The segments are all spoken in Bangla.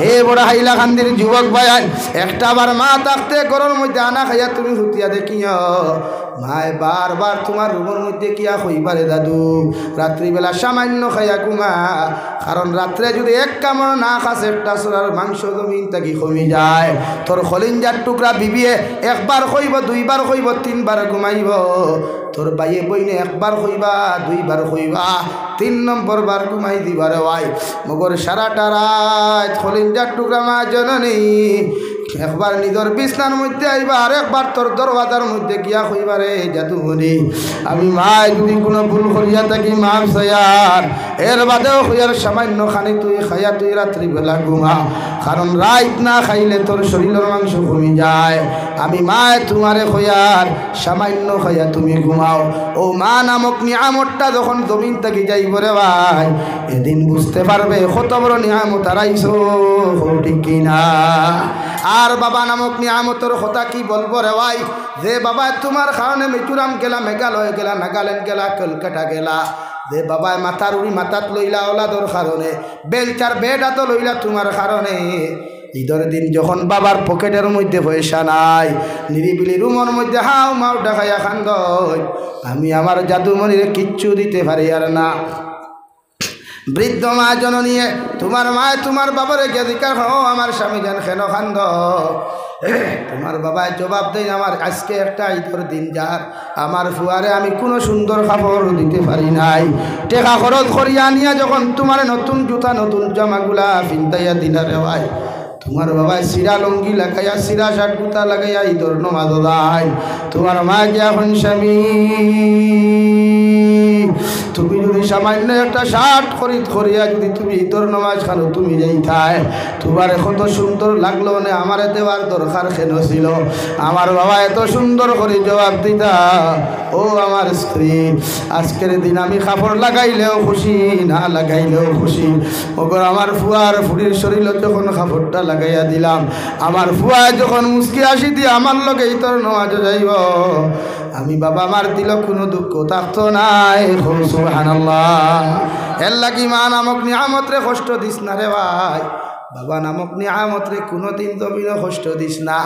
এ বড় হাইলাকান্দির যুবক ভাই একটা বার মা থাকতে ঘরের মধ্যে আনা খাইয়া তুমি হুতিয়া দেখিও মায় বারবার তোমার রুমের মধ্যে কিয়া হইবারে দাদু রাত্রিবেলা সামান্য খাইয়া ঘুমা কারণ রাত্রে যদি এক কামড় না খাস একটা সোনার মাংস জমিন থাকি কমে যায় তোর খলিঞ্জার টুকরা বিবিয়ে একবার কইব দুইবার কইব তিনবার ঘুমাইব তোর বাইয়ে বইনে একবার কইবা দুইবার কইবা তিন নম্বর বার ঘুমাই দিবারে ভাই মগর সারাটা রাত খলিঞ্জার টুকরা মা জননী একবার নিজের বিছনার মধ্যে আইবা আর একবার তোর দরওয়াজার মধ্যে গিয়া কইবারে জাদুমণি আমি মায় যদি কোনো ভুল করিয়া থাকি মাফ চাইয়ার এর বাদেও হইয়ার সামান্য খানি তুই খাইয়া তুই রাত্রিবেলা ঘুমা কারণ রাত না খাইলে তোর শরীরের মাংস কমে যায় আমি মায় তোমারে হইয়ার সামান্য খাইয়া তুমি ঘুমাও ও মা নামক নিয়ামতটা যখন জমিন থেকে যাইব রে ভাই এদিন বুঝতে পারবে কত বড় নিয়ামত হারাইছো ঠিক কিনা আর বাবা নামক নিয়ামতের কথা কি বলবো রে ভাই যে বাবা তোমার কারণে মিজোরাম গেলা মেঘালয় গেলা নাগাল্যান্ড গেলা কলকাতা গেলা যে বাবায় মাথার উড়ি মাথাত লইলা ওলাদর কারণে বেলচার বেডা তো লইলা তোমার কারণে ঈদের দিন যখন বাবার পকেটের মধ্যে পয়সা নাই নিরিবিলি রুমের মধ্যে হাও মাও দেখাইয়া খান্দ আমি আমার জাদুমণিরে কিচ্ছু দিতে পারি আর না বৃদ্ধ মা জননী তোমার মায় তোমার বাবারে কে দিকার হো আমার স্বামী যেন খেন খান্দ তোমার বাবায় জবাব দেয় আমার আজকে একটা ঈদের দিন যার আমার ফুয়ারে আমি কোনো সুন্দর কাপড় দিতে পারি নাই টেকা খরচ করিয়া নিয়া যখন তোমার নতুন জুতা নতুন জামাগুলা পিন্তাইয়া দিলারে ভাই তোমার বাবা সিরা লঙ্গি লাগাইয়া সিরা শার্ট গুতা লাগাইয়া ঈদের নমাজ যায় তোমার মা গিয়া এখন স্বামী তুমি যদি সামান্য একটা শার্ট খরিদ করিয়া যদি তুমি ঈদের নমাজ খানো তুমি যাইতাই তোমার কত সুন্দর লাগলো না আমার দেওয়ার দরকার কেন ছিল আমার বাবা এত সুন্দর করে জবাব দিতা ও আমার স্ত্রী আজকের দিন আমি কাপড় লাগাইলেও খুশি না লাগাইলেও খুশি ওগর আমার ফুয়ার ফুরির শরীরে যখন কাপড়টা লাগাইয়া দিলাম আমার ফুয়া যখন মুস্কি আসি দিয়ে আমার লগে ঈদের নমাজ যাইব আমি বাবা আমার দিল কোনো দুঃখ থাকতো নাই সুবহানাল্লাহ এর লাগি মা নামক নিয়ামত রে কষ্ট দিস না রে ভাই বাবা নামক নিয়ামত রে কোনোদিন জমিনে কষ্ট দিস না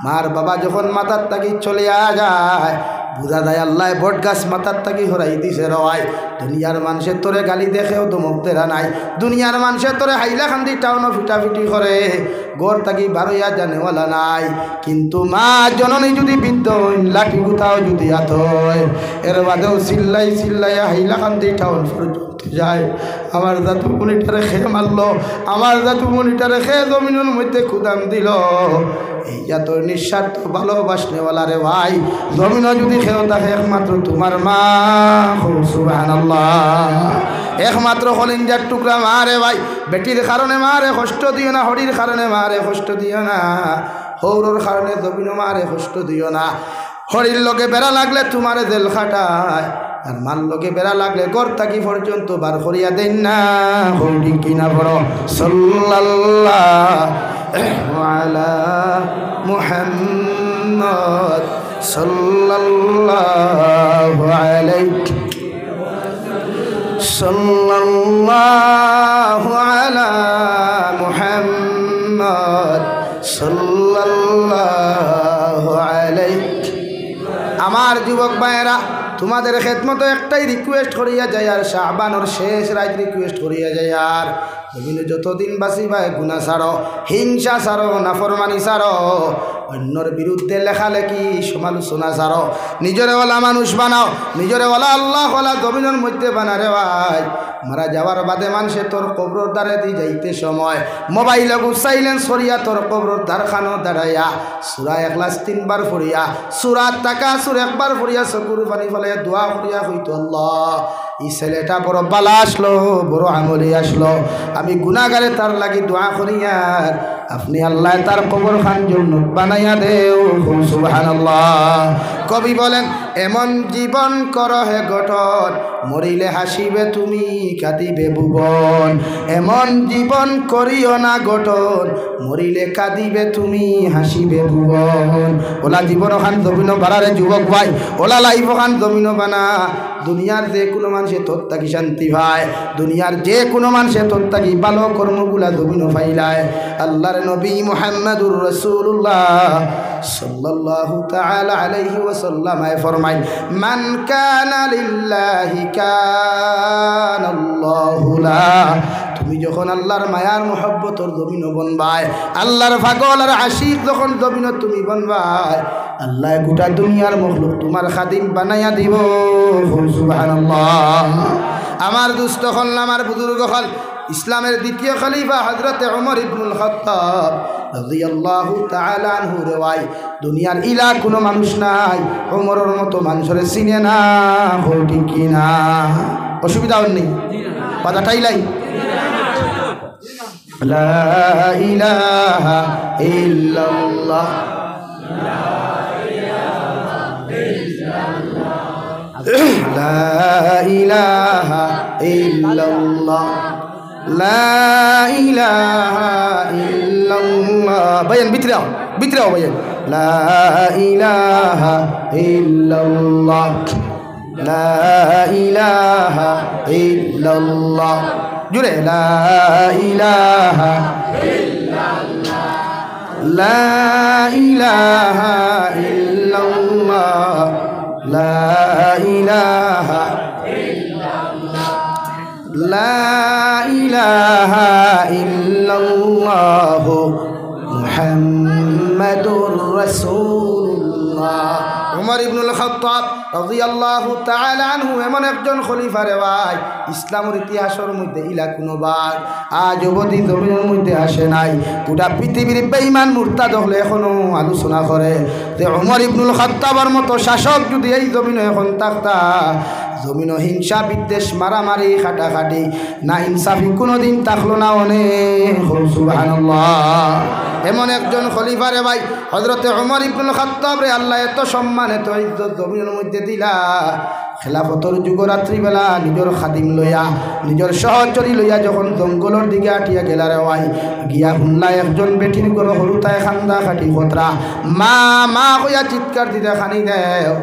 মার বাবা যখন মাথার তাকি চলে যায় বুঝা যায় আল্লাহ বট গাছ মাথার তাকি হরাই দিছে রয় দুনিয়ার মানুষের তোরে গালি দেখেও দমক দেরা নাই দুনিয়ার মানুষের তোরে হাইলাকান্দি টাউনও ফিটাফিটি করে গড় তাকি বারোয়া জানেওয়ালা নাই কিন্তু মা জননী যদি বৃদ্ধ লাঠি গুতাও যদি হাত হয় এর বাদেও চিল্লাই চিল্লাইয়া হাইলাকান্দি টাউন পর্যন্ত যায় আমার জাতু মনিটারে খেয়ে মারলো আমার জাতু মনিটারে খেয়ে জমিনের মধ্যে খুদাম দিল এই এত নিঃস্বার্থ ভালোবাসনেওয়ালা রে ভাই জমিনও যদি খেয়েও থাকে একমাত্র তোমার মা সুবহানাল্লাহ একমাত্র কলিজার টুকরা মা রে ভাই বেটির কারণে মারে কষ্ট দিও না হরির কারণে মারে কষ্ট দিও না হৌরর কারণে জমিনও মারে কষ্ট দিও না হরির লগে বেড়া লাগলে তোমারে জেল খাটায় আর মার লগে বেড়া লাগলে ঘর থাকি পর্যন্ত বার করিয়া দেন না হরি কিনা বড় সাল্লাল্লাহু আলা মুহাম্মদ সাল্লাল্লাহু আলাইহি সাল্লাল্লাহু আলা মুহাম্মদ সাল্লাল্লাহু আলাইহি আমার যুবক ভাইয়েরা তোমাদের খেদমত একটাই রিকোয়েস্ট করিয়া যায় আর শাবানোর শেষ রাত রিকোয়েস্ট করিয়া যায় আর তুমি যতদিন বাঁচিবা গুনাহ ছাড়ো হিংসা ছাড়ো নাফরমানি ছাড়ো অন্যর বিরুদ্ধে লেখালেখি সমালোচনা ছাড়ো নিজরে ওলা মানুষ বানাও নিজরে ওলা আল্লাহ ওলা জমিনের মধ্যে বানারে ভাই মারা যাওয়ার বাদে মানুষে তোর কবরের দ্বারে দিয়ে যাইতে সময় মোবাইলে সাইলেন্স করিয়া তোর কবরের দ্বারখানো দাঁড়াইয়া সূরা ইখলাস 3 বার পড়িয়া সূরা তাকাসুর একবার পড়িয়া চকুর পানি ফেলে দোয়া করিয়া হইতো আল্লাহ এই ছেলেটা বড় বালা আসলো বড় আমলি আসলো আমি গুনাহগারে তার লাগি দোয়া করিয়ার আপনি আল্লাহ তার কবর খান জান্নাত বানাইয়া দেও সুবহানাল্লাহ কবি বলেন এমন জীবন করো হে গঠন মরিলে হাসিবে তুমি কাঁদিবে ভুবন এমন জীবন করিও না গঠন মরিলে কাঁদিবে তুমি হাসিবে ভুবন ওলা জীবন খান জমিন বাড়ারে যুবক ভাই ওলা লাইফ খান জমিন বানা দুনিয়ার যে কোনো মানুষে তোর থাকি শান্তি পায়, দুনিয়ার যে কোনো মানুষে তোর থাকি ভালো কর্মগুলা জমিনও পাইলায়। আল্লাহর নবী মুহাম্মদুর রাসূলুল্লাহ সাল্লাল্লাহু তাআলা আলাইহি ওয়াসাল্লাম ফরমায়, মান কানা লিল্লাহি কানাল্লাহু লা। তুমি যখন আল্লাহর মায়ার মোহব্বতর জমিন বনবাই, আল্লাহর পাগল আর আশিক যখন জমিন তুমি বনবাই, আল্লাহ গোটা দুনিয়ার মখলুক তোমার খাদিম বানাইয়া দিব। সুবহানাল্লাহ। আমার দুস্থ হল, আমার বুজুর্গ হল, ইসলামের দ্বিতীয় খলিফা হযরতে ওমর ইবনুল খাত্তাব রাদিয়াল্লাহু তাআলা আনহু রেওয়ায়, দুনিয়ার ইলা কোনো মানুষ নাই ওমরের মতো মানুষের চিনে না। ঠিক কি না? অসুবিধা নেই, কথাটাই লাই। লা ইলাহা ইল্লাল্লাহ, লা ইলাহা ইল্লাল্লাহ, লা ইলাহা ইল্লাল্লাহ। ভাইয়ান ভিতরাও, ভিতরাও ভাইয়ান। লা ইলাহা ইল্লাল্লাহ, লা ইলাহা ইল্লাল্লাহ। জুড়ে লা ইলাহা ইল্লাল্লাহ, লা ইলাহা ইল্লাল্লাহ, লা ইলাহা ইল্লাল্লাহ, লা ইলাহা ইল্লাল্লাহ মুহাম্মাদুর রাসূলুল্লাহ। ওমর ইবনুল খাত্তাব রাদিয়াল্লাহু তাআলা আনহু এমন একজন খলিফা রে ভাই, ইসলামের ইতিহাসের মধ্যে ইলা কোনো বার আজ অবধি জমিনের মধ্যে আসে নাই। গোটা পৃথিবীর বেঈমান মুরতাদ হলে এখনো আলোচনা করে যে ওমর ইবনুল খাত্তাবের মতো শাসক যদি এই জমিনে এখন থাকতা, জমিন হিংসা বিদ্বেষ মারামারি খাটাখাটি না ইনসাফি কোনোদিন থাকলো না। অনেক সুবহানাল্লাহ। এমন একজন খলিফা রে ভাই হযরতে ওমর ইবনুল খাত্তাব রে আল্লাহ এত সম্মান এত ইজ্জত জমিনের মধ্যে দিলা। খেলাফতর যুগ রাত্রিবেলা নিজের খাদিম লইয়া, নিজের সহচরী লইয়া যখন জঙ্গলের দিকে আটিয়া গেলা রে ভাই, গিয়া শুনলা একজন বেটির গরো হরুতায় খান্দা খাটি খতরা মা মা কইয়া চিৎকার দিতে খানি দেও।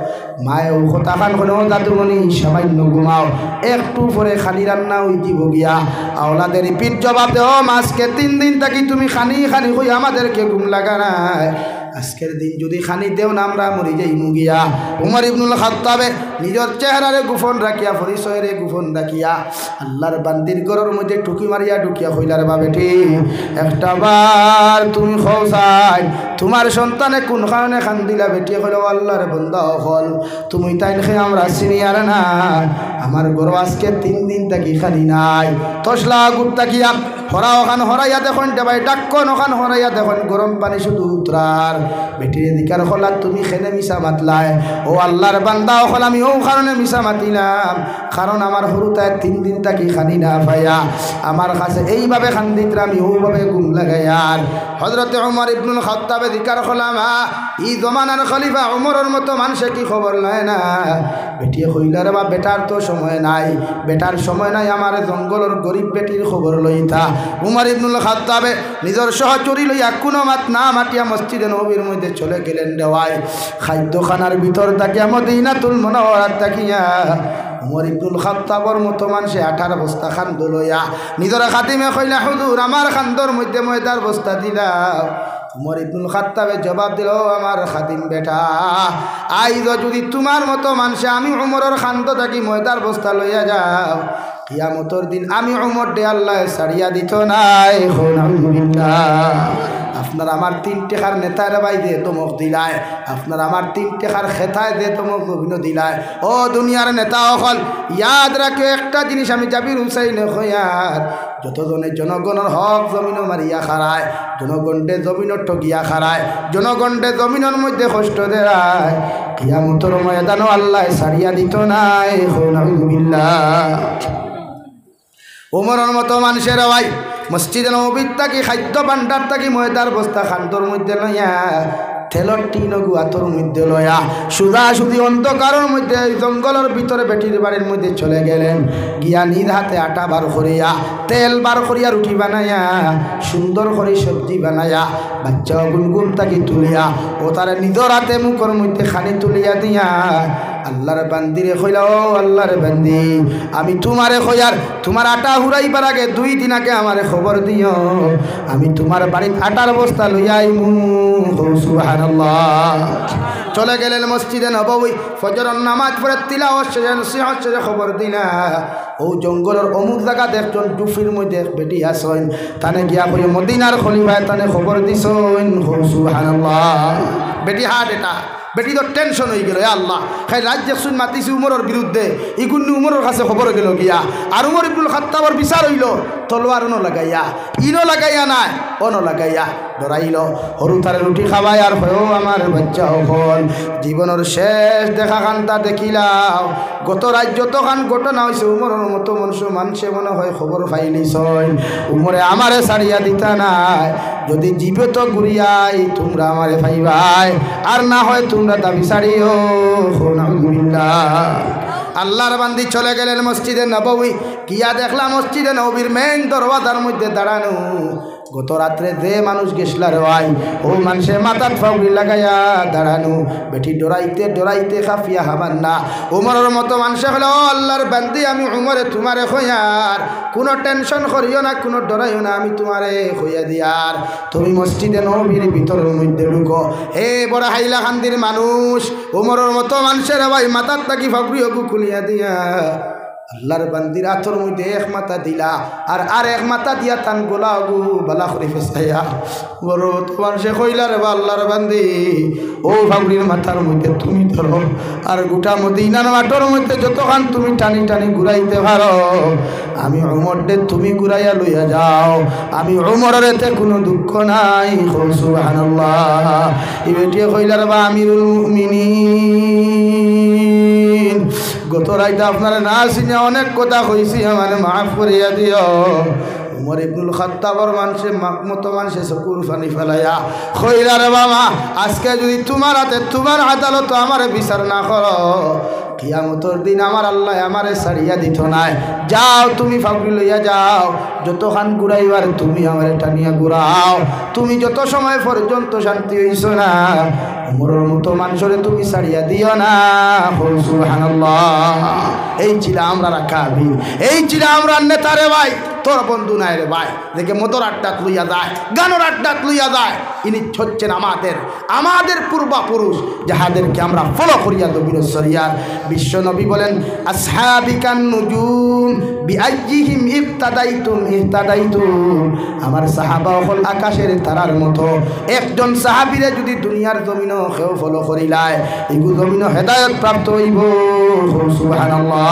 মায়ে ও কথা খান কোনো দাদুমণি সামান্য ঘুমাও, একটু পরে খানি রান্না হই দিব গিয়া। আওলাদের পিঠ জবাব দেও, আজকে 3 দিন থাকি তুমি খানি খানি কই আমাদেরকে ঘুম লাগা নাই, আজকের দিন যদি খানি দেও না আমরা মরি যাই মুগিয়া। ওমর ইবনুল খাত্তাবে নিজের চেহারারে গোপন রাখিয়া, পরিচয়ের গোপন রাখিয়া আল্লাহর বান্দির ঘরের মধ্যে টুকি মারিয়া ঢুকিয়া হইলার বাবে ঠিক একটা বার তুমি খোঁজাই তোমার সন্তানে কোন কারণে খান দিলা। বেটিয়ে হইল আল্লাহর বন্দা হল, তুমি তাই খেয়ে আমরা সিনিয়র না, আমার ঘর আজকে 3 দিন থাকি খালি নাই। তসলা গুপ তাকিয়া হরা ওখান হরাইয়া দেখুন দেবাই ডাক্কন ওখান হরাইয়া দেখুন গরম পানি শুধু উতরার। বেটির দিকার হলা তুমি খেলে মিশা মাতলাই, ও আল্লাহর বান্দা হল আমি ও কারণে মিশা মাতিলাম, কারণ আমার হরুতায় 3 দিন থাকি খানি না ভাইয়া আমার কাছে এইভাবে খান দিতরা আমি ওভাবে ঘুম লাগাইয়ার। হযরতে ওমর ইবনুল খাত্তাবে দিকার হলাম ই জমানার খলিফা ওমরের মতো মানুষে কি খবর লয় না। বেটিয়ে কইলার বা বেটার তো সময় নাই, বেটার সময় নাই, আমার জঙ্গলের গরিব বেটির খবর লইতা। উমর ইবনুল খাত্তাবে নিজের সহচরী লইয়া কোনো মাত না মাটিয়া মসজিদে নববীর মধ্যে চলে গেলেন দেওয়ায়। খাদ্যখানার ভিতর তাকিয়া মদিনাতুল মুনাওয়ারাত তাকিয়া উমর ইবনুল খাত্তাবর মতো মানুষে 18 বস্তা খান্দ লইয়া নিজের খাদিমে কইলা, হুজুর আমার খান্দর মধ্যে ময়দার বস্তা দিলা। উমর ইবনুল খাত্তাবে জবাব দিল, আমার খাদিম বেটা আইজ যদি তোমার মতো মানুষে আমি উমরের খান্দ থাকি ময়দার বস্তা লইয়া যাও, কিয়ামতর দিন আমি উমর দে আল্লাহ ছাড়িয়া দিত নাই। আপনার আমার 3 টাকার নেতার বাই দিয়ে তমক দিলায়, আপনার আমার 3 টাকার খেতায় দিয়ে তমক অভিনয় দিলায়। ও দুনিয়ার নেতা অকল ইয়াদ রাখে একটা জিনিস, আমি জাবির হুসাইন হইয়ার যতজনে জনগণের হক জমিন মারিয়া খারায়, জনগণে জমিন ঠগিয়া খারায়, জনগণে জমিনের মধ্যে কষ্ট দেয়, কিয়ামতর ময়দানও আল্লাহ ছাড়িয়া দিত নাই। ওমরের মতো মানুষের ভাই মসজিদে নববীর থাকি খাদ্য ভাণ্ডার থাকি ময়দার বস্তা খান্তর মধ্যে লইয়া তেলর টিন গুয়াতর মধ্যে লয়া সুদা সুদি অন্ধকারের মধ্যে জঙ্গলের ভিতরে বেটির বাড়ির মধ্যে চলে গেলেন। গিয়া নিজ হাতে আটা বার করিয়া তেল বার করিয়া রুটি বানাইয়া সুন্দর করে সবজি বানাইয়া বাচ্চা গুনগুন তাকে তুলিয়া ও তারা নিজের হাতে মুখের মধ্যে খানি তুলিয়া দিয়া আল্লাহর বান্দিরে কইলা ও আল্লাহর বান্দি আমি তোমারে কইয়ার তোমার আটা হুরাইবার আগে 2 দিন আগে আমারে খবর দিও আমি তোমার বাড়ির আটার বস্তা লইয়া আইমু সুবহানাল্লাহ চলে গেলেন মসজিদে নববী ফজরের নামাজ পড়ে তিলাওয়াত শেষে নসিহত শেষে খবর দিলা ও জঙ্গলের অমুক জায়গা দেখজন টুফির মধ্যে বেটি আসেন তানে গিয়া কই মদিনার খলিফায় তানে খবর দিছেন সুবহানাল্লাহ বেটি হাট এটা বেটি তো টেনশন হয়ে গেল আল্লাহ খাই রাজ্য শুন মাতিছি উমরের বিরুদ্ধে ইগুন্নি উমরের কাছে খবর গেল গিয়া আর উমর ইবনুল খাত্তাবর বিচার হইল তলোয়ার ন লাগাইয়া ইনো লাগাইয়া নাই অন লাগাইয়া ডরাইল হরু তারে রুটি খাওয়াই আর হয়েও আমার বাচ্চা হল জীবনের শেষ দেখা খানটা দেখিলাম গত রাজ্য তখন ঘটনা হয়েছে উমরের মতো মানুষে মনে হয় খবর পাইলিস উমরে আমারে ছাড়িয়া দিতা নাই যদি জীবে তো ঘুরিয়াই তোমরা আমারে পাইবাই আর না হয় তোমরা দাবি ছাড়িও আল্লাহর বান্দি চলে গেলেন মসজিদে নববী গিয়া দেখলাম মসজিদে নববীর মেইন দরওয়াজার মধ্যে দাঁড়ানো গত রাত্রে যে মানুষ গেছলার হয় ও মানুষের মাথার ফাউরি লাগাইয়া দাঁড়ানো বেটি ডরাইতে ডরাইতে খাফিয়া হাবার না উমরের মতো মানুষে হলো আল্লাহর বান্দি আমি উমরে তোমারে খয়ার কোনো টেনশন করিও না কোনো ডরাইও না আমি তোমারে খইয়া দিয়ার তুমি মসজিদে নববীর ভিতরের মধ্যে ঢুকো হে বড় হাইলা খান্দির মানুষ উমরের মতো মানুষের ভাই মাথার তাকি ফাউরি হবু খুলিয়া দিয়া আল্লাহর বান্দির হাতের মধ্যে এক মাথা দিলা আর এক মাথা দিয়া তান গোলা গু বালা করে ফেসাইয়া বড় তোমার সে কইলা রে আল্লাহর বান্দি ও ফাউরির মাথার মধ্যে তুমি ধরো আর গোটা মদিনার মাঠের মধ্যে যতক্ষণ তুমি টানি টানি ঘুরাইতে পারো আমি উমর দে তুমি ঘুরাইয়া লইয়া যাও আমি উমরের এতে কোনো দুঃখ নাই সুবহানাল্লাহ ইবেটিয়ে কইলা রে আমিরুল মুমিনিন গত রাইতে আপনারা না চিনে অনেক কথা কইছি আমার মাফ করিয়া দিও উমর ইবনুল খাত্তাবর মানুষে মতো মানুষে চকুর পানি ফেলাইয়া কইলা রে বাবা আজকে যদি তোমার হাতে তোমার আদালত আমার বিচার না করো কিয়ামতের দিন আমার আল্লাহ আমারে ছাড়িয়া দিত নাই যাও তুমি ফাউরি লইয়া যাও যতক্ষণ ঘুরাইবার তুমি আমারে টানিয়া ঘুরাও তুমি যত সময় পর্যন্ত শান্তি হইছো না উমরের মতো মানুষের তুমি ছাড়িয়া দিও না সুবহানাল্লাহ এই ছিল আমরা রাখাবি এই ছিল আমরা নেতারে ভাই তোর বন্ধু নাই রে ভাই দেখে মদর আড্ডাত লইয়া যায় গানোর আড্ডাত লইয়া যায় ইনি হচ্ছেন আমাদের পূর্বপুরুষ যাহাদেরকে আমরা ফলো করিয়া দবির শরিয়ার বিশ্ব নবী বলেন আসহাবিকান নুজুম বিআইয়িহিম ইক্তাদাইতুম আমার সাহাবা হল আকাশের তারার মতো একজন সাহাবীরে যদি দুনিয়ার জমিনও কেউ ফলো করিলায় এগু জমিনও হেদায়েত প্রাপ্ত হইব সুবহানাল্লাহ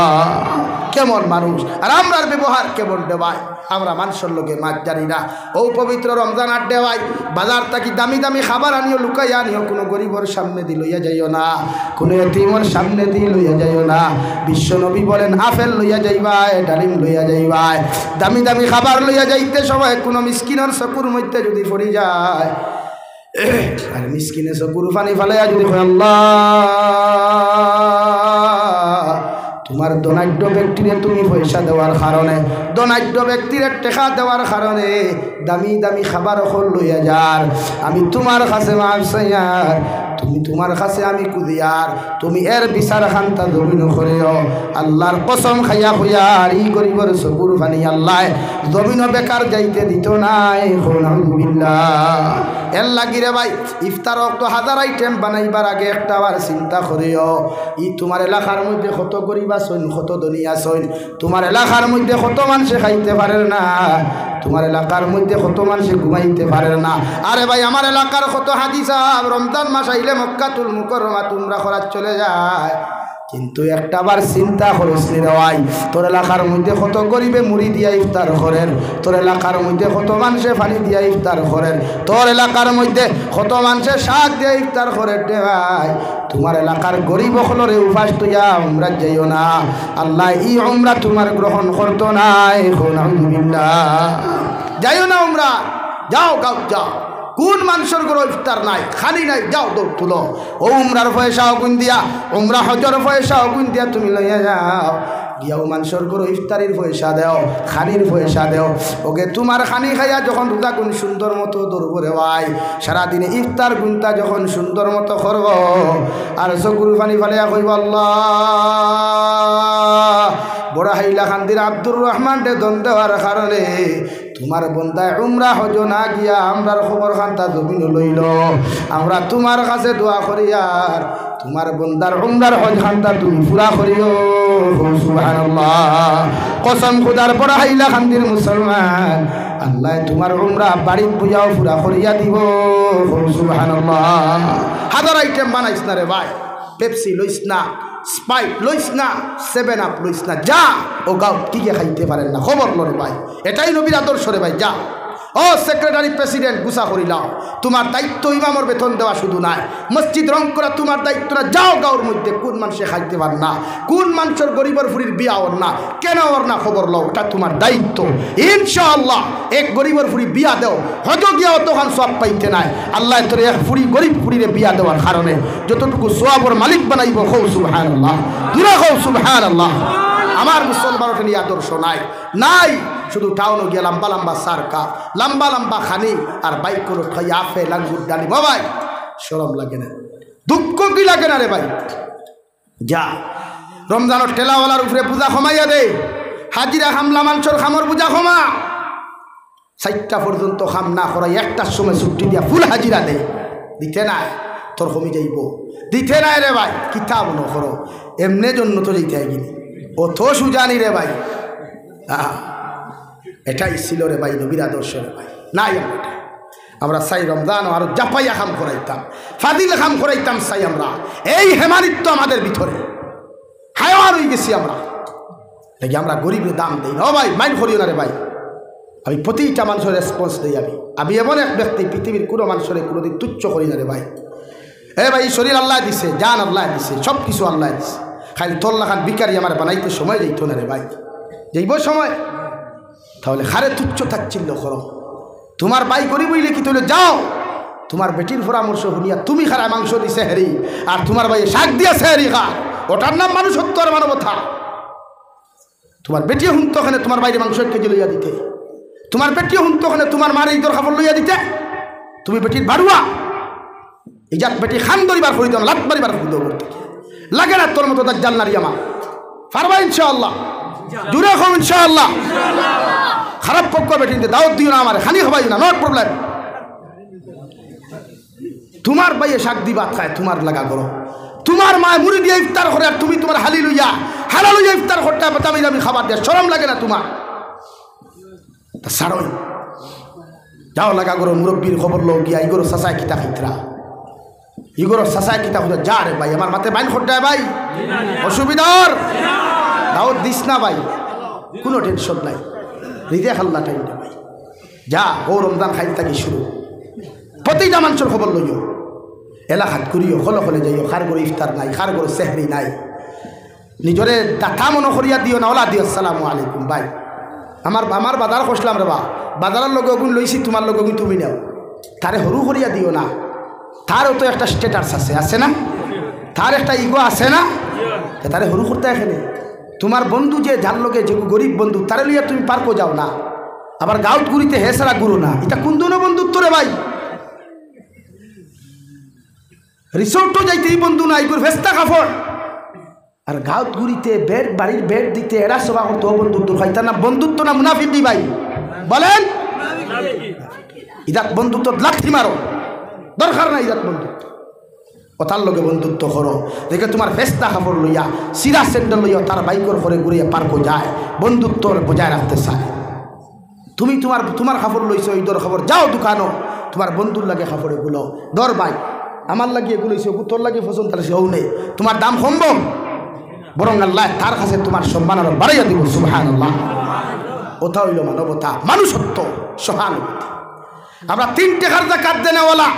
কেমন মানুষ আর আমরার ব্যবহার কেমন দেওয়ায় আমরা মানুষের লোকে মাছ জানি না ও পবিত্র রমজান আর দেওয়াই বাজার থাকি দামি দামি খাবার আনিও লুকাইয়া আনিও কোনো গরিবর সামনে দিয়ে লইয়া যাইও না কোনো এতিমর সামনে দিয়ে লইয়া যাইও না বিশ্ব নবী বলেন আপেল লইয়া যাইবাই ডালিম লইয়া যাইবাই দামি দামি খাবার লইয়া যাইতে সময় কোনো মিসকিনের চকুর মধ্যে যদি পড়ে যায় আর মিসকিনে চকুর পানি ফেলাইয়া যদি আল্লাহ তোমার ধনাঢ্য ব্যক্তিরে তুমি পয়সা দেওয়ার কারণে ধনাঢ্য ব্যক্তিরে টেকা দেওয়ার কারণে দামি দামি খাবার হল লইয়া যার আমি তোমার কাছে মাফ চাইয়ার তুমি তোমার কাছে আমি কুদিয়ার তুমি এর বিচার খান্তা জমিন করিও আল্লাহর কসম খাইয়া হইয়ার ই গরিবর চকুর পানি আল্লাহ জমিন বেকার যাইতে দিত নাই আলহামদুলিল্লাহ এর লাগিরে ভাই ইফতার তো হাজার আইটেম বানাইবার আগে একটা বার চিন্তা করিও ই তোমার এলাকার মধ্যে কত গরিব আছেন কত ধনী আছেন তোমার এলাকার মধ্যে কত মানুষে খাইতে পারে না তোমার এলাকার মধ্যে কত মানুষে ঘুমাইতে পারে না আরে ভাই আমার এলাকার কত হাজি সাহেব রমজান মাস আইলে মক্কাতুল মুকাররমা তোমরা খরাজ চলে যায় কিন্তু একটা বার চিন্তা করিস নি ভাই তোর এলাকার মধ্যে কত গরিবে মুড়ি দিয়া ইফতার করেন তোর এলাকার মধ্যে কত মানুষে পানি দিয়া ইফতার করেন তোর এলাকার মধ্যে কত মানুষে শাক দিয়া ইফতার করে ভাই তোমার এলাকার গরিব হলরে উপাস তুইয়া উমরা যাইও না আল্লাহ ই উমরা তোমার গ্রহণ করতো নাই আলহামদুলিল্লাহ যাইও না উমরা যাও গাও যাও কোন মানুষের ঘরে ইফতার নাই খালি নাই যাও দৌড় তুলো ও উমরার পয়সা গুণ দিয়া উমরা হজর পয়সা গুণ দিয়া তুমি লইয়া যাও গিয়াও মানুষের করো ইফতারির পয়সা দেও, খানির পয়সা দেও। ওকে তোমার খানি খাইয়া যখন রোজা গুণ সুন্দর মতো দৌড়ব রে ভাই, সারাদিনে ইফতার গুণটা যখন সুন্দর মতো করব আর চকুর পানি ফালিয়া কইব আল্লাহ বড় হাইলা খান্দির আব্দুর রহমান রে দন দেওয়ার কারণে তোমার বন্দায় উমরা হজ না গিয়া আমরার খবর খান্তা জমিন লইল। আমরা তোমার কাছে দোয়া করি আর তোমার বন্দার উমরার হজ খান্তা তুমি পুরা করিও। সুবহানাল্লাহ, কসম খুদার বড় হাইলা খান্দির মুসলমান, আল্লাহ তোমার উমরা বাড়ির পূজাও পুরা করিয়া দিব। সুবহানাল্লাহ। হাজার আইটেম বানাইস না রে ভাই, পেপসি লইস না, স্পাইট লইস না, 7 আপ লইস না, যা ও গাও টিকে খাইতে পারেন না, খবর লরে ভাই, এটাই নবীর আদর্শ রে ভাই। যা ও সেক্রেটারি প্রেসিডেন্ট গুছা করিলাও, তোমার দায়িত্ব ইমামর বেতন দেওয়া শুধু নাই, মসজিদ রং করা তোমার দায়িত্ব না। যাও গাঁর মধ্যে কোন মানুষে খাইতে পার না, কোন মানুষের গরিবের ফুরির বিয়া ওর না, কেন ওর না, খবর লও, এটা তোমার দায়িত্ব। ইনশাআল্লাহ এক গরিবের ফুরি বিয়া দেও, হজ গিয়া অতখান সব পাইতে নাই, আল্লাহ তোর এক ফুরি গরিব ফুরিরে বিয়া দেওয়ার কারণে যতটুকু সোয়াবর মালিক বানাইব। খৌ সুবহানাল্লাহ, দূরে খৌ সুবহানাল্লাহ। আমার মুসলমানের নিয়ে আদর্শ নাই নাই, শুধু টাউনও গিয়ে লম্বা লম্বা সারকা, লম্বা লম্বা খানি আর বাইকগুলো খাই আফে লাঙ্গুর ডালি। বাবাই শরম লাগে না, দুঃখ কি লাগে না রে ভাই? যা রমজানের ঠেলাওয়ালার উপরে পূজা কমাইয়া দে, হাজিরা খামলা মাংসর খামর পূজা কমা, 4টা পর্যন্ত খাম না করাই 1টার সময় ছুটি দিয়া ফুল হাজিরা দে। দিতে নাই তোর কমি যাইব, দিতে নাই রে ভাই, কিতাব ন করো এমনি জন্য তো যেতে গিনি ও তো সুজানি রে ভাই। এটাই ছিল রে ভাই নবীর আদর্শ রে ভাই। নাই আমরা চাই রমজান আরো জাপাইয়া খাম করাইতাম, ফাদিল খাম করাইতাম চাই আমরা। এই হেমানিত্ব আমাদের ভিতরে হায়ার হয়ে গেছি আমরা, দেখি আমরা গরিবের দাম দিই না ভাই, মাইন্ড করিও না রে ভাই। আমি প্রতিটা মানুষের রেসপন্স দিই, আমি এমন এক ব্যক্তি পৃথিবীর কোনো মানুষের কোনোদিন তুচ্ছ করি না রে ভাই। ভাই শরীর আল্লাহ দিছে, জান আল্লাহ দিছে, সব কিছু আল্লাহ দিছে, খালি তোল্লা খান বিকারি আমার বানাইতে সময় যাইত না রে ভাই। যাইব সময় তাহলে খারে তুচ্ছ তাচ্ছিল্য করো। তোমার ভাই গরিব হইলে কি তাহলে যাও তোমার বেটির পরামর্শ শুনিয়া তুমি খারা মাংস দিছে হেরি আর তোমার ভাই শাক দিয়েছে হেরি খা, ওটার নাম মানুষত্ব আর মানবতা। তোমার বেটি হুনতো ওখানে তোমার বাইরে মাংস 1 কেজি লইয়া দিতে, তোমার বেটি হুনতো ওখানে তোমার মার ঈদর খাবার লইয়া দিতে। তুমি বেটির বাড়ুয়া ইজাত বেটি খান দরিবার করি দাও, লাত মারিবার করি দাও, লাগে না তোর মতো দাজ্জাল নারী আমার পারবা ইনশাআল্লাহ, দূরে হও ইনশাআল্লাহ। খারাপ পক্ষ বেটিতে দাওয়াত দিও না, আমার খানি হবাই না, নট প্রবলেম। তোমার ভাইয়ে শাক দি ভাত খায়, তোমার লাগা করো, তোমার মা মুড়ি দিয়ে ইফতার করে আর তুমি তোমার হালি লইয়া হালা লইয়া ইফতার করতে দামি দামি খাবার দেয়, শরম লাগে না তোমার? সারই যাও লাগা করো, মুরব্বীর খবর লো গিয়া ইগোর সাসায় কিতা খাইতরা, ইগোর সাসায় কিতা খুঁজে যা রে ভাই, আমার মাথায় বাইন খোটায় ভাই, অসুবিধার দাওয়াত দিস না ভাই, কোনো টেনশন নাই, হৃদয় খাল্লা টাইমটা ভাই। যা ও রমজান খাইতে থাকি শুরু, প্রতিটা মানুষের খবর লইও, এলাকাত করিও, খলে খলে যাইও, খার করে ইফতার নাই, খার করে সেহরি নাই, নিজরে দাতা মনে করিয়া দিও না, ওলা দিও আসসালামু আলাইকুম ভাই। আমার বাজার খসলাম রে বা, বাজারের লগে গুণ লইছি, তোমার লগে গুণ তুমি নাও, তারে সরু করিয়া দিও না, তারও তো একটা স্ট্যাটাস আছে না, তার একটা ইগো আছে না, তারে সরু করতে এখানে। তোমার বন্ধু যে যার লগে যে গরিব বন্ধু তারে লইয়া তুমি পার্কও যাও না, আবার গাঁত ঘুরিতে হেসারা গুরু না, এটা কোন ধরনের বন্ধুত্ব রে ভাই? রিসোর্টও যাইতে এই বন্ধু না, এগুলো ভেস্তা কাপড়, আর গাঁত ঘুরিতে বেড বাড়ির বেড দিতে এরা সবা করতো বন্ধুত্ব, হয় তার না বন্ধুত্ব না মুনাফিকি ভাই বলেন? ইদাত বন্ধুত্ব লাথি মারো, দরকার নাই ইদাত বন্ধুত্ব, কথার লগে বন্ধুত্ব করো, দেখে তোমার ভেস্তা কাপড় লইয়া সিরা স্যান্ডেল লইয়া তার বাইকর করে ঘুরিয়ে পার্কও যায়, বন্ধুত্ব বজায় রাখতে চায়। তুমি তোমার কাপড় লইছো, ঈদর খবর যাও দোকানো, তোমার বন্ধুর লাগে কাপড় এগুলো দর ভাই, আমার লাগিয়ে এগুলো তোর লাগে পছন্দ, তাহলে সেও নেই, তোমার দাম কমব, বরং আল্লাহ তার কাছে তোমার সম্মান আরো বাড়াইয়া দিব। সুবহানাল্লাহ। ওটা হইল মানবতা, মানুষত্ব, সহানুভূতি। আমরা 3 টাকার যাকাত দেনেওয়ালা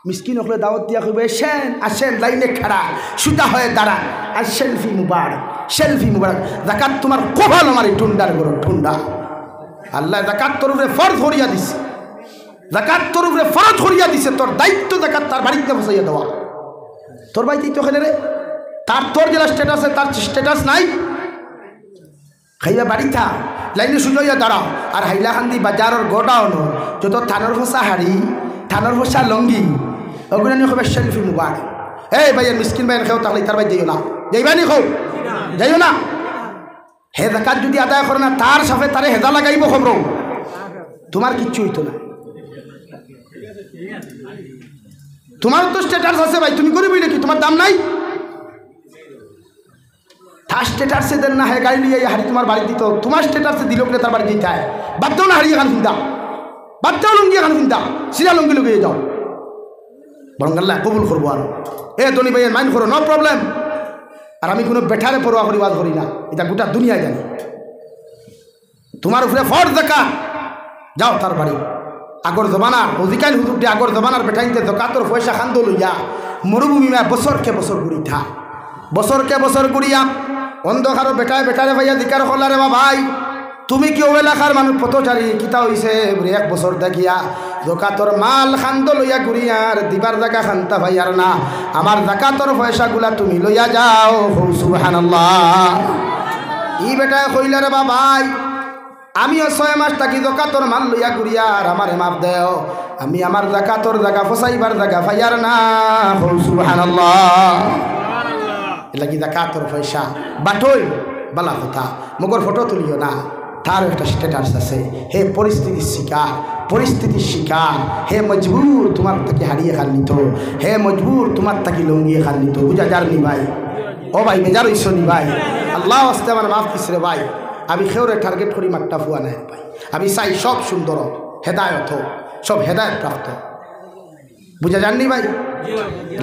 মিসকিন হলে দাওয়াত দিয়া কইব, আসেন লাইনে খাড়া সুতা হয়ে দাঁড়া, আর সেলফি মুবারক, সেলফি মুবারক। যাকাত তোমার কপাল আমার এই ঠুন্ডার গরম ঠুন্ডা। আল্লাহ যাকাত তোর উপরে ফরজ করিয়া দিছে, যাকাত তোর উপরে ফরজ করিয়া দিছে, তোর দায়িত্ব যাকাত তার বাড়িতে বসাইয়া দেওয়া। তোর বাড়িতেই তো খেলে রে, তার তোর যেটা স্ট্যাটাস তার স্ট্যাটাস নাই, খাইবা বাড়ি থা লাইনে সুজইয়া দাঁড়াও আর হাইলাকান্দি বাজারের গোডাউন যত থানোর ফসা হাড়ি থানোর ফসা লঙ্গি ওগুলো নিয়ে খুব সেলফি মুবারক এই ভাইয়ের মিসকিন ভাইয়ের খেয়েও তাহলে তার ভাই যাইও না যাইবানি খো যাইও না হে জাকাত যদি আদায় করে না তার সাথে তারে হেদা লাগাইব খবর তোমার কিচ্ছু হইতো না তোমার তো স্ট্যাটাস আছে ভাই তুমি গরিব নাকি তোমার দাম নাই তার স্ট্যাটাসে দেন না হ্যাঁ গাড়ি নিয়ে হাড়ি তোমার বাড়ি দিত তোমার স্ট্যাটাসে দিল বলে তার বাড়ি দিতে হয় বাদ দাও না হারিয়ে খান চিন্তা বাদ দাও লুঙ্গি খান চিন্তা সিরা লুঙ্গি লুকিয়ে যাও বরং আল্লাহ কবুল করবো আর এ ধনী ভাইয়ের মাইন্ড করো নো প্রবলেম আর আমি কোনো বেঠারে পরোয়া করি বাদ করি না এটা গোটা দুনিয়ায় জানি তোমার উপরে ফর্জ দেখা যাও তার বাড়ি আগর জমানার অধিকার হুজুরটি আগর জমানার বেঠাইতে দকাতর পয়সা খান্দ লইয়া মরুভূমি বছরকে বছর ঘুরি থা বছরকে বছর ঘুরিয়া অন্ধকারও বেটায় বেটারে ভাইয়া দিকার হলারে বা ভাই তুমি কি এলাকার মানুষ পথচারী কিতা হইছে এক বছর দেখিয়া দকাতর মাল খান্দ লইয়া ঘুরিয়ার দিবার জায়গা খান্তা ভাইয়ার না আমার জাকাতর পয়সাগুলা তুমি লইয়া যাও সুবহানাল্লাহ ই বেটায় কইলারে বা ভাই আমিও 6 মাস থাকি জাকাতর মাল লইয়া ঘুরিয়ার আমারে মাপ দেও আমি আমার জাকাতর জায়গা ফসাইবার জায়গা ভাইয়ার না সুবহানাল্লাহ লাগি জাকাতর পয়সা বাটই বালা কথা মগর ফটো তুলিও না তার একটা স্ট্যাটাস আছে হে পরিস্থিতির শিকার হে মজবুর তোমার তাকে হারিয়ে খান নিত হে মজবুর তোমার তাকে লঙ্গিয়ে খান নিত বুঝা যার নি ভাই ও ভাই বেজার হইস নি ভাই আল্লাহ আস্তে আমার মাফ দিস রে ভাই আমি খেউরে টার্গেট করি মাঠটা ফুয়া নাই ভাই আমি চাই সব সুন্দর হেদায়ত সব হেদায়ত প্রাপ্ত বুঝা যাননি ভাই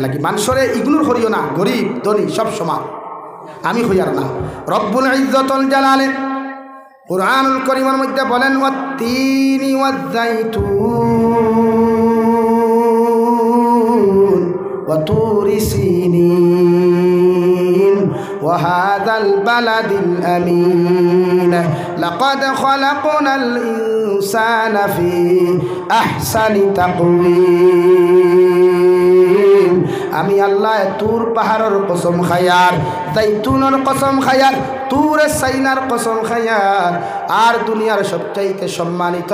লাগি মানুষরে ইগনোর করিও না গরিব ধনী সব সমান আমি হইয়ার না রব্বুল ইজ্জতুল জালালে কুরআনুল কারীমের মধ্যে বলেন ওয়াত-তিনি ওয়াজ-যাইতুন ওয়া তুরি সিনিন ওয়া হাযাল বালাদিল আমিন লাকাদ খালাকনাল ইনসানা ফি আহসানি তাকওয়িম আমি আল্লাহ তুর পাহাড়ের কসম খায়ার জাইতুনের কসম খায়ার তুরে সাইনার কসম খায়ার আর দুনিয়ার সবচাইতে সম্মানিত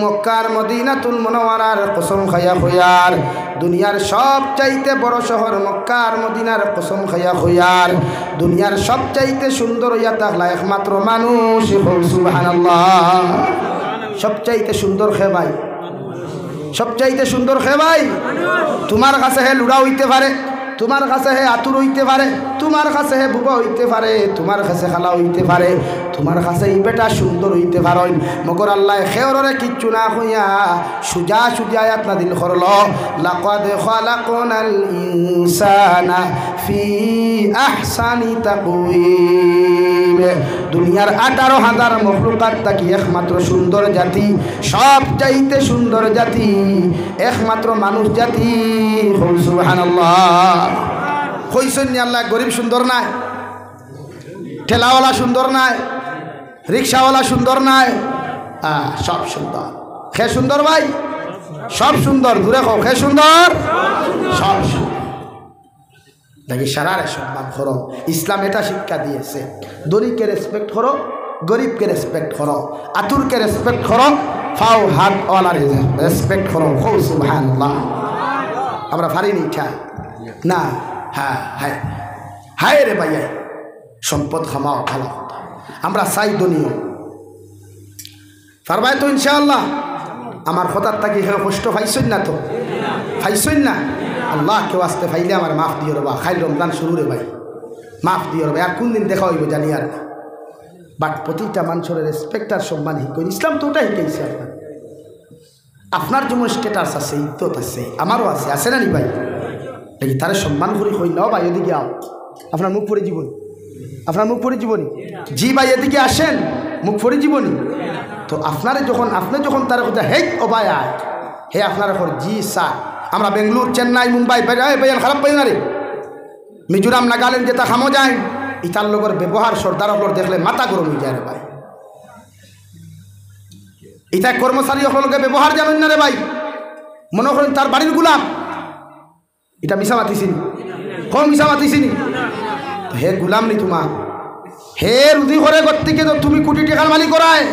মক্কার মদিনাতুল মুনাওয়ারার কসম খায়া হইয়ার দুনিয়ার সবচাইতে বড় শহর মক্কার মদিনার কসম খায়া হইয়ার দুনিয়ার সবচাইতে সুন্দর হইয়া থাকলা একমাত্র মানুষ সুবহানাল্লাহ সবচাইতে সুন্দর খে ভাই সবচাইতে সুন্দর খে ভাই তোমার কাছে হে লুড়া হইতে পারে তোমার কাছে হে আতুর হইতে পারে তোমার কাছে হে বুবা হইতে পারে তোমার কাছে খালা হইতে পারে তোমার কাছে এই বেটা সুন্দর হইতে পারেন মগর আল্লাহ খেয়রে কিচ্ছু না হইয়া সুজা সুজা আয়াত নাযিল করল লাকাদ খালাকনাল ইনসানা ফি আহসানি তাকওয়িম দুনিয়ার 18,000 মখলুকাত থাকি একমাত্র সুন্দর জাতি সবচাইতে সুন্দর জাতি একমাত্র মানুষ জাতি সুবহানাল্লাহ কইছেন আল্লাহ গরিব সুন্দর নাই ঠেলাওয়ালা সুন্দর নাই রিক্সাওয়ালা সুন্দর নাই সব সুন্দর খে সুন্দর ভাই সব সুন্দর দূরে খাও খে সুন্দর সব সুন্দর দেখি সারারে সম্মান করো ইসলাম এটা শিক্ষা দিয়েছে ধনীকে রেসপেক্ট করো গরিবকে রেসপেক্ট করো আতুরকে রেসপেক্ট করো ফাও হাতওয়ালা রেসপেক্ট করো সুবহানাল্লাহ আমরা পারিনি ইচ্ছা না হ্যাঁ হ্যাঁ হায় রে ভাইয়া সম্পদ খামাও ভালো কথা আমরা চাই দুনিয়া পারবাই তো ইনশাআল্লাহ আমার কথার থাকি কষ্ট পাইছেন না তো পাইছেন না আল্লাহ কেউ আসতে পাইলে আমার মাফ দিয়ে রে বা খাইল রমজান শুরু রে ভাই মাফ দিয়ে রে ভাই আর কোন দিন দেখা হইব জানি আর না বাট প্রতিটা মানুষের রেসপেক্ট আর সম্মান শিখুন ইসলাম তো ওটাই শিখাইছে আপনার যেমন স্ট্যাটাস আছে ইজ্জত আছে আমারও আছে আছে না নি ভাই দেখি তারা সম্মান করি হই না ভাই এদিকে আও আপনার মুখ পড়ে জীবন আপনার মুখ পড়ে জীবনী জি ভাই এদিকে আসেন মুখ পড়ে জীবনী তো আপনারা যখন আপনি যখন তার কথা হে ও ভাই আয় হে আপনার এখন জি স্যার আমরা বেঙ্গলোর চেন্নাই মুম্বাই ভাইয়ান খারাপ পাই না রে মিজোরাম নাগাল্যান্ড যেটা খামো যায় ইতার লোকের ব্যবহার সর্দার ওপর দেখলে মাথা গরম হয়ে যায় রে ভাই ইতা কর্মচারী সকলকে ব্যবহার জানেন না রে ভাই মনে করেন তার বাড়ির গুলাম এটা মিশা মাতিছিনি কম মিশা মাতিছিনি হে গুলাম নি তোমার হে রুদি করে করতে গিয়ে তো তুমি কোটি টাকার মালিক করায়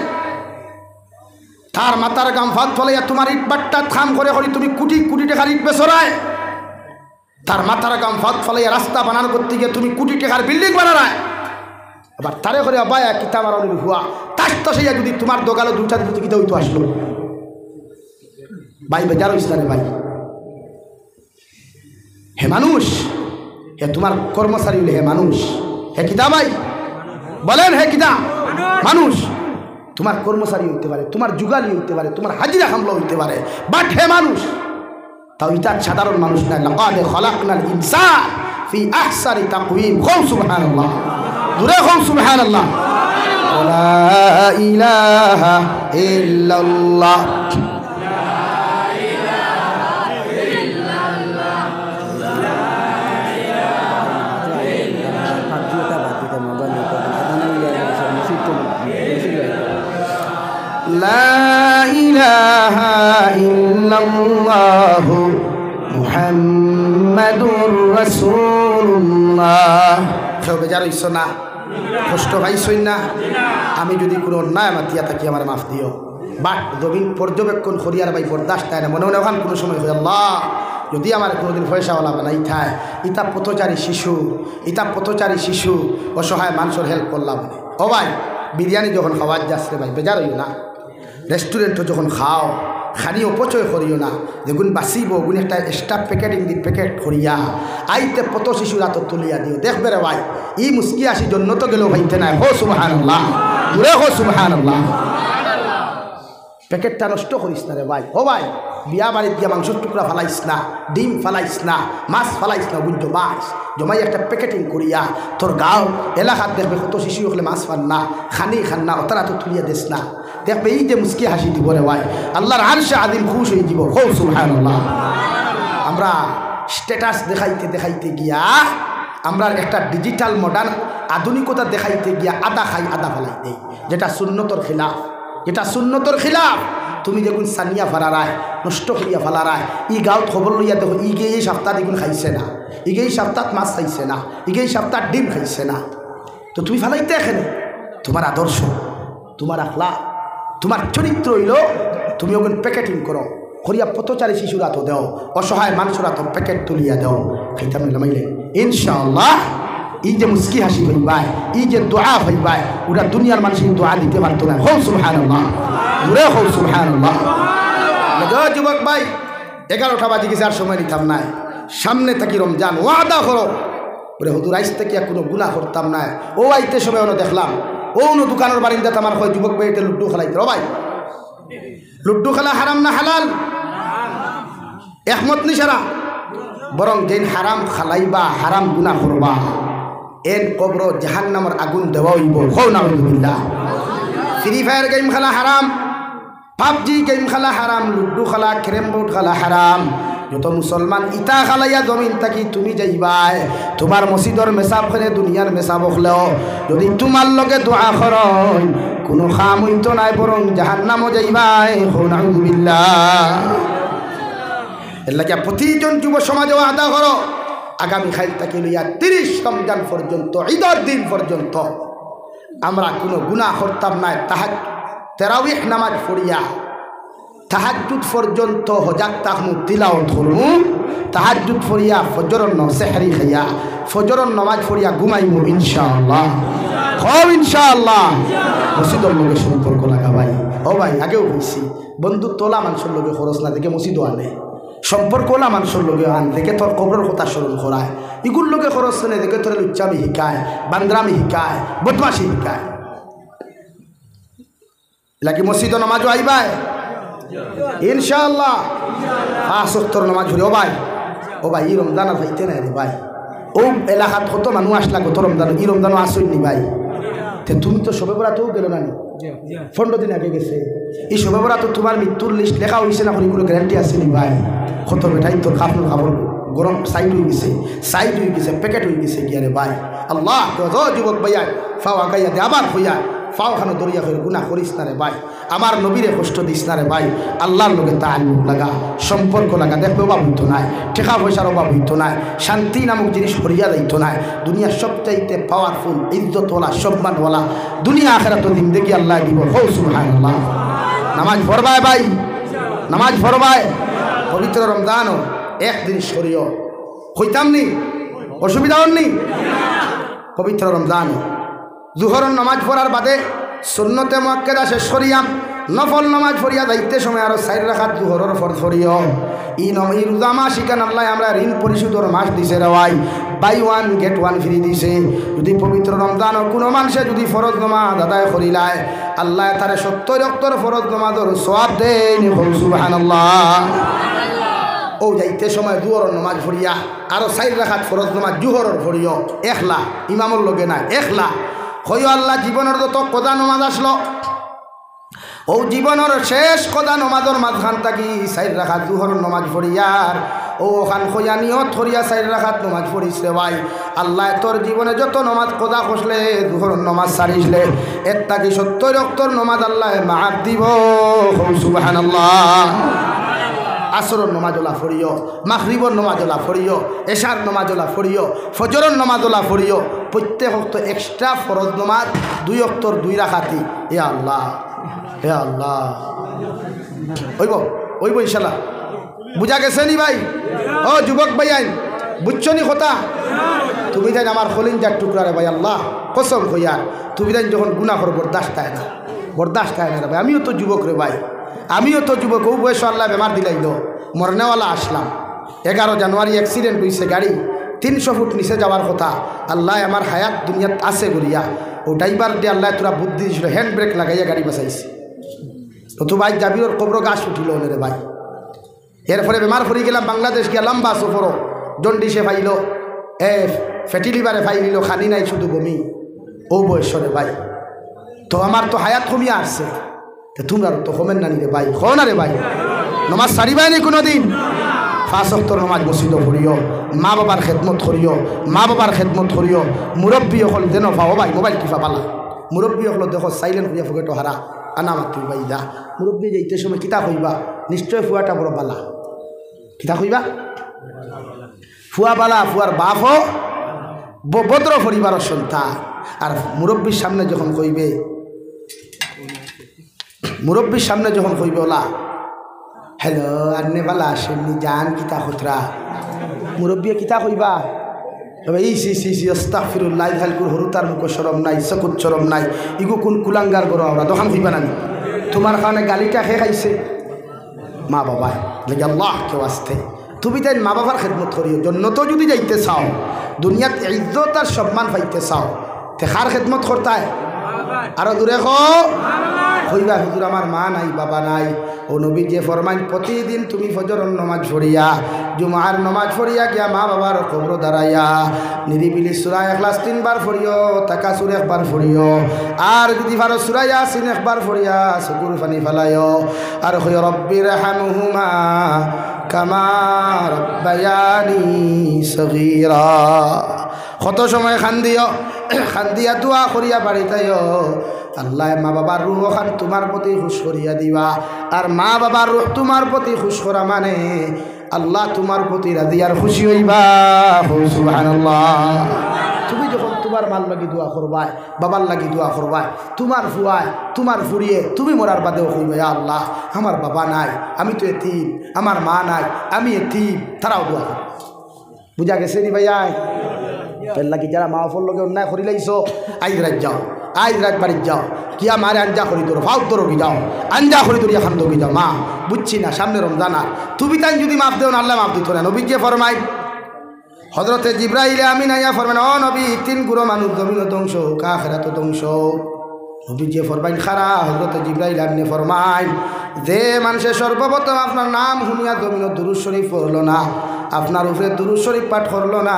তার মাথার গাম ফাঁক ফলাইয়া তোমার ইট বাট্টা থাম করে করি তুমি কোটি কোটি টাকার ইট বেসরায় তার মাথার গাম ফাঁক ফলাইয়া রাস্তা বানানো করতে গিয়ে তুমি কোটি টাকার বিল্ডিং বানায় আবার তারে করে বায়া কিতা মারা হুয়া তার তো সেইয়া যদি তোমার দোকানে দু চার দিতে কিতা হইতো আসলো ভাই বেজার ইসলামে ভাই হে মানুষ হে তোমার কর্মচারী হলে হে মানুষ হে কিতা ভাই বলেন হে কিতা মানুষ তোমার কর্মচারী হইতে পারে তোমার যুগালি হইতে পারে তোমার হাজিরা হামলা হইতে পারে বাট হে মানুষ তাও এটা সাধারণ মানুষ না লাকাদ খালাকনাল ইনসান ফি আহসানি তাকওয়িম কও সুবহানাল্লাহ জোরে কও সুবহানাল্লাহ লা ইলাহা ইল্লাল্লাহ লা ইলাহা ইল্লাল্লাহু মুহাম্মাদুর রাসূলুল্লাহ কেউ বেজার হইছ না কষ্ট পাইছই না আমি যদি কোনো অন্যায় মাতিয়া থাকি আমার মাফ দিও বাট জমিন পর্যবেক্ষণ করিয়ার ভাই বরদাস্ত তাই না মনে মনে ওখান কোনো সময় হয় আল্লাহ যদি আমার কোনোদিন পয়সাওয়ালা বানাই থায় ইতা পথচারী শিশু অসহায় মানুষের হেল্প করলাম ও ভাই বিরিয়ানি যখন খাওয়ার যাচ্ছে ভাই বেজার হইও না রেস্টুরেন্টও যখন খাও খানি অপচয় করিও না যেগুন বাঁচিব ওগুন একটা স্টাফ প্যাকেটিং দি প্যাকেট করিয়া আইতে পত শিশুর হাতত তুলিয়া দিও দেখবে রে ভাই ই মুস্কি আসি জন্য তো গেলেও ভাইতে নাই হো সুবহানাল্লাহ দূরে হো সুবহানাল্লাহ প্যাকেটটা নষ্ট করিস না রে ভাই ও ভাই বিয়া বাড়িতে গিয়া মাংসের টুকরা ফালাইস না ডিম ফালাইস না মাছ ফালাইস না ওগুন জমাই একটা প্যাকেটিং করিয়া তোর গাঁও এলাকাত দেখবে কত শিশু হলে মাছ ফান না খানি খান না ওতারা তো তুলিয়া দিস না দেখবে এই যে মুস্কি হাসি দিব রে ভাই আল্লাহর আরশে আদিম খুশ হয়ে যাব হো সুবহানাল্লাহ আমরা স্ট্যাটাস দেখাইতে গিয়া আমরা একটা ডিজিটাল মডার্ন আধুনিকতা দেখাইতে গিয়া আদা খাই আদা ফেলাই দেই যেটা সুন্নতর খিলাফ তুমি দেখুন সানিয়া ফারারায় নষ্ট করিয়া ফালারায় ই গাঁত খবর লইয়া দেখো ইগে এই সপ্তাহ দেখুন খাইছে না ইগে এই সপ্তাহ মাছ খাইছে না ইগে এই সপ্তাহ ডিম খাইছে না তো তুমি ফালাইতে এখানে তোমার আদর্শ তোমার আখলা তোমার চরিত্র হইল তুমি ওখানে প্যাকেটিং করো করিয়া পথচারী শিশুরা তো দেও অসহায় মানুষরা তো প্যাকেট তুলিয়া দেও খাইতাম নামাইলে ইনশাআল্লাহ এই যে মুস্কি হাসি হইবাই এই যে দোয়া হইবাই ওরা দুনিয়ার মানুষের দোয়া দিতে পারতো না হো সুবহানাল্লাহ জোরে হো সুবহানাল্লাহ যুবক ভাই 11টা বাজে গেছে আর সময় নিতাম নাই সামনে থাকি রমজান ওয়াদা করো বলে হুজুর আইস থেকে কোনো গুনাহ করতাম না ও আইতে সময় অন্য দেখলাম ও অন্য দোকানের বারিন্দাতে আমার হয় যুবক ভাই এটা লুড্ডু খেলাইতে ভাই লুড্ডু খেলা হারাম না হালাল একমত নিশারা বরং যেন হারাম খালাইবা হারাম গুনাহ করবা এন কবর জাহান্নামের আগুন দেওয়া হইব হো নাউযুবিল্লাহ ফ্রি ফায়ার গেম খেলা হারাম পাবজি গেম খেলা হারাম লুড্ডু খেলা ক্যারেম বোর্ড খেলা হারাম যত মুসলমান ইটা খালাইয়া জমিন থাকি তুমি যাইবাই তোমার মসজিদর মেসাব করে দুনিয়ার মেসাব হলেও যদি তোমার লগে দোয়া করন কোনো খাম হইতো নাই বরং জাহান্নামও যাইবাই হো নাউযুবিল্লাহ এর লাগে প্রতিজন যুব সমাজেও আদা করো আগামী খাইল থেকে লইয়া 30 রমজান পর্যন্ত ঈদের দিন পর্যন্ত আমরা কোনো গুনাহ করতাম না তারাবিহ নামাজ পড়িয়া তাহাজ্জুদ পর্যন্ত হজাক তাহমুদ তিলাওয়াত করমু তাহাজ্জুদ পড়িয়া ফজরের সেহরি খাইয়া ফজরের নামাজ পড়িয়া ঘুমাইমু ইনশাআল্লাহ হও ইনশাআল্লাহ মসজিদের লগে সম্পর্ক লাগা ভাই ও ভাই আগেও কইছি বন্ধু তোলা মানুষের লগে খরচ না দেখে মসজিদও আনে সম্পর্ক ওলা মানুষের লগে আন দেখে তোর কবরের কথা স্মরণ করায় ইগুর লগে খরচ নেই দেখে তোর লুচ্চামি শিকায় বান্দ্রামি শিকায় বদমাশি শিকায় এলাকি মসজিদ নামাজও আইবাই ইনশাআল্লাহ 5 ওয়াক্তের নামাজ পড়ি ও ভাই ই রমজান আর হইতে নাই রে ভাই ও এলাকাত কত মানুষ আসলা কত রমজান ই রমজানও আসইনি ভাই তে তুমি তো সবে বরাতেও গেল না 15 দিন আগে গেছে এই সবে বরাত তোমার মৃত্যুর লিস্ট লেখা হয়েছে না কোনো গ্যারান্টি আসেনি ভাই কত বেটাই তোর খাবার গরম সাইড হয়ে গেছে প্যাকেট হয়ে গেছে গিয়ে রে ভাই আল্লাহ তো যুবক ভাইয়া ফাওয়া গাইয়া দে আবার হইয়া পাও খানো দরিয়া করে গুনাহ করিস না রে ভাই, আমার নবীরে কষ্ট দিস না রে ভাই। আল্লাহর লোকে তাআল্লুক লাগা, সম্পর্ক লাগা। দেখবে অভাব হইতো নাই, টাকা পয়সার অভাব হইতো নাই, শান্তি নামক জিনিস হরিয়া যাইতো নাই। দুনিয়ার সবচাইতে পাওয়ারফুল, ইজ্জতওয়ালা, সম্মানওয়ালা দুনিয়া আখিরাত জিন্দেগি আল্লাহ দিব। হো সুবহানাল্লাহ। নামাজ পড়বায় ভাই, নামাজ পড়বায়। পবিত্র রমজানও একদিন সরিয় হইতাম নি, অসুবিধা হননি। পবিত্র রমজান জুহরের নামাজ পড়ার বাদে সুন্নতে মুআক্কাদা শেষ করিয়াম, নফল নামাজ পড়িয়া যাইতে সময় আরো 4 রাকাত জুহরের ফরজ পড়িও। ই রোজা মাস ইকান আল্লাহ আমরা ঋণ পরিশোধের মাস দিছে রে ভাই, buy one get one free দিছে। যদি পবিত্র রমজানও কোনো মানুষে যদি ফরজ নামাজ আদায় করিলায় আল্লাহ তারে 70 ওয়াক্তের ফরজ নামাজের সওয়াব দেন। সুবহানাল্লাহ। ও যাইতে সময় জুহরের নামাজ পড়িয়া আরো 4 রাকাত ফরজ নামাজ জুহরের পড়িও, একলা, ইমামর লগে না, একলা হইও। আল্লাহ জীবনের যত কদা নামাজ আসলো, ও জীবনের শেষ কদা নমাজের মাঝখান থাকি 4 রাকাত জুহরের নামাজ পড়িয়ার ও ওখান খইয়া নিয়ত করিয়া 4 রাকাত নামাজ পড়িস রে ভাই। আল্লাহ তোর জীবনে যত নামাজ কদা খসলে জুহরের নামাজ সারিসলে এর থাকি 70 ওয়াক্তের নামাজ আল্লাহ মাফ দিব। সুবহানাল্লাহ। আসরের নামাজলা পড়িও, মাগরিবের নামাজলা পড়িও, এশার নামাজলা পড়িও, ফজরের নামাজলা পড়িও। প্রত্যেক ওয়াক্ত এক্সট্রা ফরজ নামাজ 2 ওয়াক্তের 2 রাকাতি। এ আল্লাহ, হে আল্লাহ। ওইব ইনশাল্লাহ। বুঝা গেছে নি ভাই? ও যুবক ভাই আইন বুঝছো নি কথা? তুমি যাই আমার খলিঞ্জার টুকরা রে ভাই, আল্লাহ কসম হইয়া তুমি যাই যখন গুনাহ করো বরদাস্ত হয় না, বরদাস্ত হয় না রে ভাই। আমিও তো যুবক রে ভাই, আমিও তো যুবক। ও বয়স আল্লাহ বেমার দিলাইল, মরনেওয়ালা আসলাম। 11 জানুয়ারি অ্যাক্সিডেন্ট হয়েছে, গাড়ি 300 ফুট নিচে যাওয়ার কথা। আল্লাহ আমার হায়াত দুনিয়াত আছে করিয়া ও ড্রাইভার দিয়ে আল্লাহ তোরা বুদ্ধি দিয়েছিল, হ্যান্ড ব্রেক লাগাইয়া গাড়ি বাঁচাইছে। তো ভাই জাবিরর কবর গাছ উঠিল রে ভাই। এরপরে বেমার পড়ে গেলাম, বাংলাদেশ গিয়া লম্বা সফরও, জন্ডিসে ফাইল, ফ্যাটি লিভারে ফাইলিল, খানি নাই শুধু বমি। ও বয়সরে ভাই তো আমার তো হায়াত কমিয়া আসছে, তোমরা তো কমেন না রে ভাই, কো না রে ভাই। নমাজ সারিবাই নি কোনো দিন? 5 ওয়াক্তের নামাজ মসজিদে পড়িও, মা বাবার খেদমত করিও, মা বাবার খেদমত করিও। মুরব্বী হল যেন পাও ভাই, মোবাইল টিপা পালা। মুরব্বী হল দেখো সাইলেন্ট হইয়া ফুকেটো হারা আনা মাতি ভাই দা। মুরব্বী যাইতে সময় কিতা কইবা? নিশ্চয় ফুয়াটা বড় বালা। কিতা কইবা? ফুয়া বালা, ফুয়ার বাপ ভদ্র পরিবারের সন্তান। আর মুরব্বীর সামনে যখন কইবে, মুরব্বীর সামনে যখন কইবে ওলা হ্যালো আন্নে বালা আসেননি জান কিতা খতরা, মুরব্বী কিতা কইবা? এই সি আস্তাগফিরুল্লাহ, হালকুর হরুতার মুখ শরম নাই, চকুত শরম নাই, ইগু কোন কুলাঙ্গার গরো আমরা দোকান কইবা না? তোমার কারণে গালিটা খেয়ে খাইছে মা বাবা লেগে আল্লাহ কেউ আসতে। তুমি তাই মা বাবার খেদমত করিও। জন্য তো যদি যাইতে চাও, দুনিয়াত ইজ্জত আর সম্মান পাইতে চাও, তে কার খেদমত করতায়? আরো দূরে কইবা হুজুর আমার মা নাই বাবা নাই। ও নবী যে ফরমান প্রতিদিন তুমি ফজরের নামাজ পড়িয়া, জুমার নামাজ পড়িয়া গিয়া মা বাবার কবর দাঁড়াইয়া নিরিবিলি সূরা ইখলাস 3 বার পড়িও, তাকাসুর 1 বার পড়িও, আর যদি পারো সূরা ইয়াসিন 1 বার পড়িয়া চকুর পানি ফেলাইও। আর কইও রব্বির হামহুমা কামা রব্বায়ানি সগীরা। কত সময় খান্দিয়া দোয়া করিয়া বাড়িতেও আল্লাহ মা বাবার রুহ খান তোমার প্রতি খুশ করিয়া দিবা। আর মা বাবার রুহ তোমার প্রতি খুশ করা মানে আল্লাহ তোমার প্রতি রাজি আর খুশি হইবা। সুবহানাল্লাহ। তুমি যখন তোমার মাল লাগি দোয়া করবাই, বাবার লাগি দোয়া করবাই, তোমার ফুয়ায় তোমার ফুরিয়ে তুমি মরার বাদেও কইবা ইয়া আল্লাহ আমার বাবা নাই, আমি তো এতিম, আমার মা নাই, আমি এতিম, তারাও দোয়া করবে। বুঝা গেছে নি ভাইয়া? লাগি যারা মা বাবার লগে অন্যায় করি লাইছো, আইজ রাত যাও, আইজ রাত বাড়ির যাও, কিয়া মারে আঞ্জা করি তোর ফাউ দরগি যাও, আঞ্জা করি তোর এখন দরগি যাও। মা বুঝছি না সামনে রমজান, আর তুমি তাই যদি মাফ দেও না আল্লাহ মাফ দিত না। নবী যে ফরমাই, হযরতে জিবরাইল আমিন আইয়া ফরমান ও নবী 3 গুরো মানুষ জমিন ধ্বংস হোক, আখিরাত ধ্বংস। নবী যে ফরমাইন খারা, হযরতে জিবরাইল আমিন ফরমাইন যে মানুষের সর্বপ্রথম আপনার নাম শুনিয়া জমিন দুরূদ শরীফ পড়লো না, আপনার উপরে দুরূদ শরীফ পাঠ করলো না,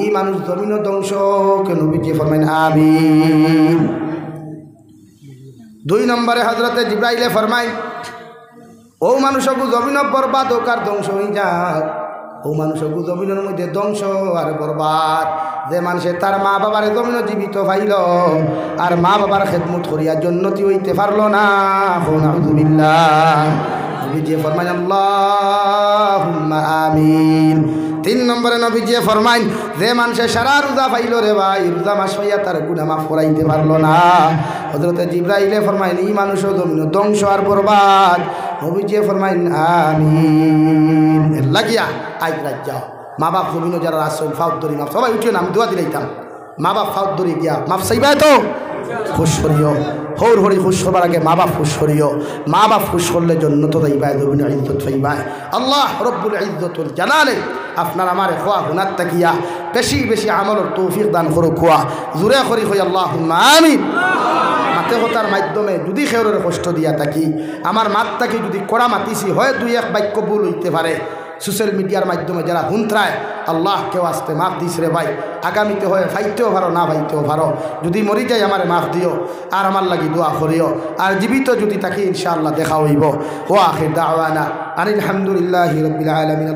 এই মানুষ জমিন ধ্বংস। নবী যে ফরমাইন আমিন। 2 নম্বরে হযরতে জিবরাইলে ফরমাইন ও মানুষকে জমিন বরবাদ হোক আর ধ্বংস হয়ে যাক, ও মানুষ জমিনের মধ্যে ধ্বংস আর বরবাদ। যে মানুষে তার মা বাবার জমিন জীবিত পাইল আর মা বাবার খেদমত করিয়া জন্নতি হইতে পারল না। নাউযুবিল্লাহ। নবীজি ফরমায় আল্লাহুম্মা আমিন। 3 নম্বরে নবীজি ফরমায় যে মানুষে সারা রোজা পাইল রে ভাই, রোজা মাস পাইয়া তার গুনাহ মাফ করাইতে পারল না। হযরতে জিবরাইলে ফরমায় এই মানুষও জমিন ধ্বংস আর বরবাদ। নবীজি ফরমায় আমিন। লাগিয়া আই রাত যাও মা বাপ জমিন যারা আসল ফাউদ্দরি মাফ, সবাই উঠিও না, আমি দোয়া দিলাইতাম। মা বাপ ফাউদ্দরি গিয়া মাফ চাইবাই তো খুশ করিও। হৌর হরি খুশ হবার আগে মা বাপ খুশ করিও। মা বাপ খুশ করলে জন্নত যাইবাই, জমিন ইজ্জত পাইবাই। আল্লাহ রব্বুল ইজ্জতুল জালালে আপনার আমার খোয়া হুনার তাকিয়া বেশি বেশি আমলের তৌফিক দান করো। খোয়া জুড়ে করি হই আল্লাহুম্মা আমিন। মাতে হতার মাধ্যমে যদি খেউরের কষ্ট দিয়া থাকি, আমার মাতটাকে যদি কড়া মাতিছি হয় 2-1 বাক্য ভুল হইতে পারে। সোশ্যাল মিডিয়ার মাধ্যমে যারা হুন্ত্রায় আল্লাহ কেউ আসতে মাফ দিস রে ভাই। আগামীতে হয় ভাইতেও পারো না ভাইতেও পারো, যদি মরি যাই আমার মাফ দিও আর আমার লাগি দোয়া করিও। আর জীবিত যদি থাকি ইনশাআল্লাহ দেখা হইব। ওয়া আখির দাওয়ানা আনিল হামদুলিল্লাহি রাব্বিল আলামিন।